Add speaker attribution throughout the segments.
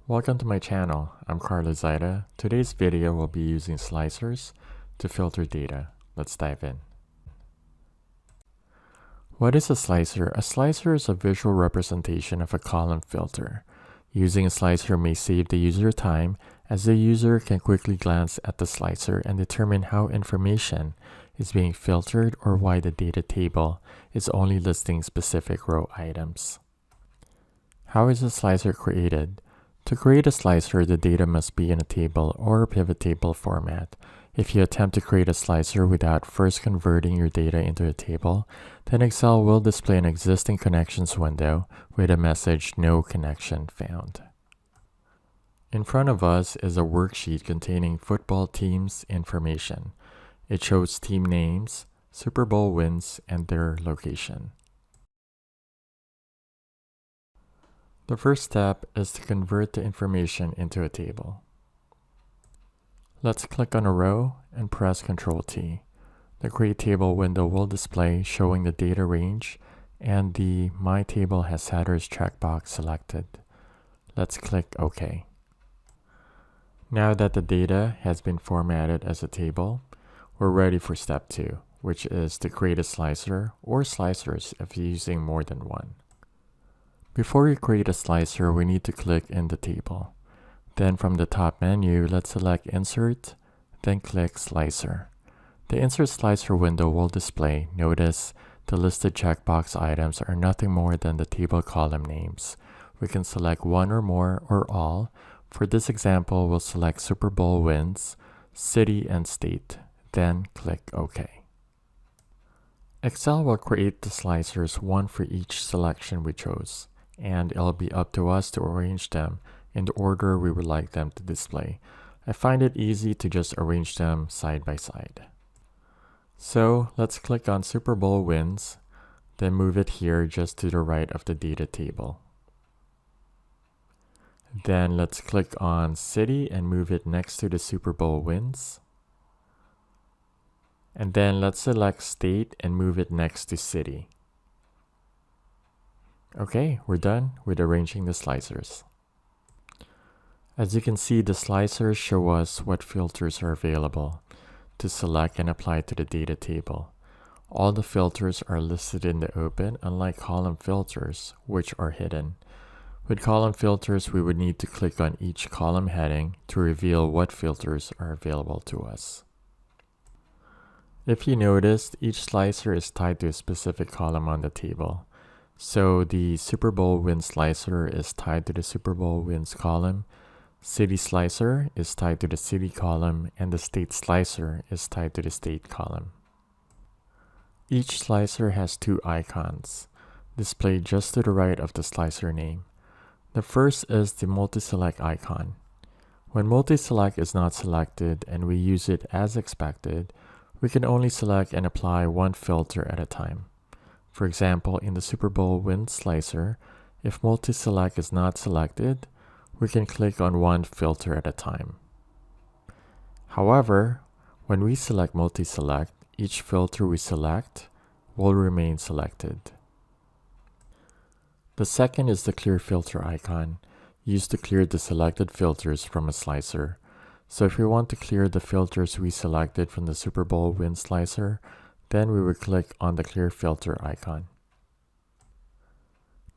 Speaker 1: Welcome to my channel. I'm Karl Ozaeta. Today's video will be using slicers to filter data. Let's dive in. What is a slicer? A slicer is a visual representation of a column filter. Using a slicer may save the user time, as the user can quickly glance at the slicer and determine how information is being filtered or why the data table is only listing specific row items. How is a slicer created? To create a slicer, the data must be in a table or a pivot table format. If you attempt to create a slicer without first converting your data into a table, then Excel will display an existing connections window with a message "No connection found." In front of us is a worksheet containing football teams information. It shows team names, Super Bowl wins, and their location. The first step is to convert the information into a table. Let's click on a row and press Ctrl T. The Create Table window will display showing the data range and the My Table has headers checkbox selected. Let's click OK. Now that the data has been formatted as a table, we're ready for step 2, which is to create a slicer or slicers if you're using more than one. Before you create a slicer, we need to click in the table. Then from the top menu, let's select Insert, then click Slicer. The Insert Slicer window will display. Notice the listed checkbox items are nothing more than the table column names. We can select one or more or all. For this example, we'll select Super Bowl wins, city, and state. Then click OK. Excel will create the slicers, one for each selection we chose, and it'll be up to us to arrange them in the order we would like them to display. I find it easy to just arrange them side by side. So let's click on Super Bowl wins, then move it here just to the right of the data table. Then let's click on City and move it next to the Super Bowl wins. And then let's select State and move it next to City. Okay, we're done with arranging the slicers. As you can see, the slicers show us what filters are available to select and apply to the data table. All the filters are listed in the open, unlike column filters, which are hidden. With column filters, we would need to click on each column heading to reveal what filters are available to us. If you noticed, each slicer is tied to a specific column on the table. So the Super Bowl wins slicer is tied to the Super Bowl wins column, city slicer is tied to the city column, and the state slicer is tied to the state column. Each slicer has two icons, displayed just to the right of the slicer name. The first is the multi-select icon. When multi-select is not selected and we use it as expected, we can only select and apply one filter at a time. For example, in the Super Bowl wins slicer, if multi-select is not selected, we can click on one filter at a time. However, when we select multi-select, each filter we select will remain selected. The second is the clear filter icon, used to clear the selected filters from a slicer. So if we want to clear the filters we selected from the Super Bowl wins slicer, then we would click on the clear filter icon.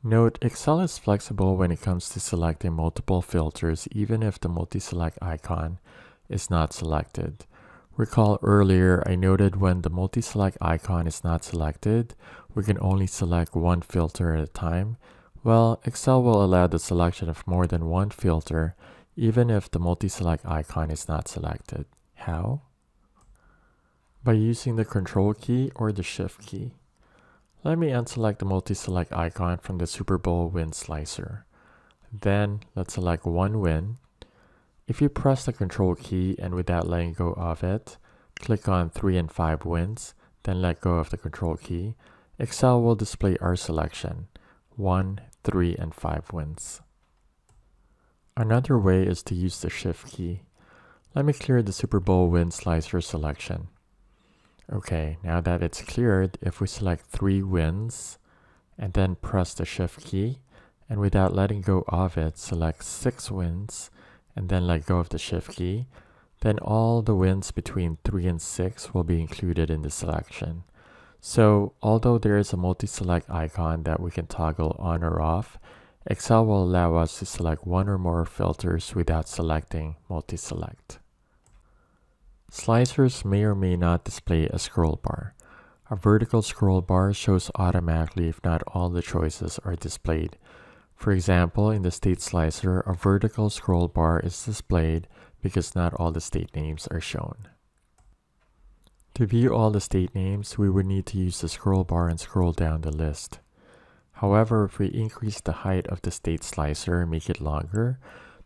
Speaker 1: Note, Excel is flexible when it comes to selecting multiple filters even if the multi-select icon is not selected. Recall earlier I noted when the multi-select icon is not selected, we can only select one filter at a time. Well, Excel will allow the selection of more than one filter even if the multi-select icon is not selected. How? By using the Control key or the Shift key. Let me unselect the multi-select icon from the Super Bowl win slicer. Then let's select one win. If you press the Control key and without letting go of it, click on 3 and 5 wins, then let go of the Control key, Excel will display our selection, 1, 3, and 5 wins. Another way is to use the Shift key. Let me clear the Super Bowl win slicer selection. Okay, now that it's cleared, if we select 3 wins and then press the Shift key, and without letting go of it, select 6 wins and then let go of the shift key, then all the wins between 3 and 6 will be included in the selection. So although there is a multi-select icon that we can toggle on or off, Excel will allow us to select one or more filters without selecting multi-select. Slicers may or may not display a scroll bar. A vertical scroll bar shows automatically if not all the choices are displayed. For example, in the state slicer, a vertical scroll bar is displayed because not all the state names are shown. To view all the state names, we would need to use the scroll bar and scroll down the list. However, if we increase the height of the state slicer and make it longer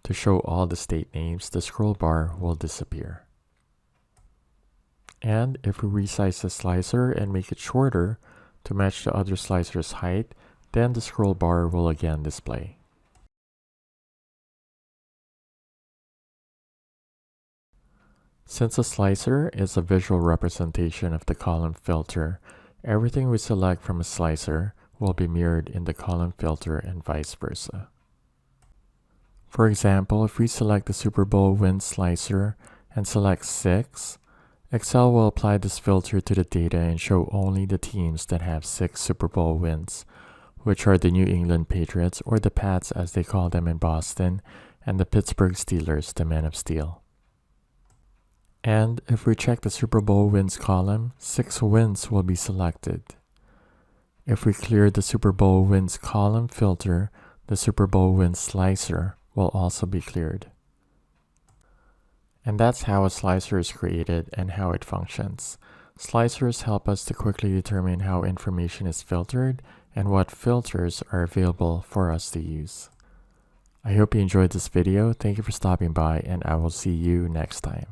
Speaker 1: to show all the state names, the scroll bar will disappear. And if we resize the slicer and make it shorter to match the other slicer's height, then the scroll bar will again display. Since a slicer is a visual representation of the column filter, everything we select from a slicer will be mirrored in the column filter and vice versa. For example, if we select the Super Bowl wins slicer and select 6, Excel will apply this filter to the data and show only the teams that have 6 Super Bowl wins, which are the New England Patriots, or the Pats as they call them in Boston, and the Pittsburgh Steelers, the Men of Steel. And if we check the Super Bowl wins column, 6 wins will be selected. If we clear the Super Bowl wins column filter, the Super Bowl wins slicer will also be cleared. And that's how a slicer is created and how it functions. Slicers help us to quickly determine how information is filtered and what filters are available for us to use. I hope you enjoyed this video. Thank you for stopping by, and I will see you next time.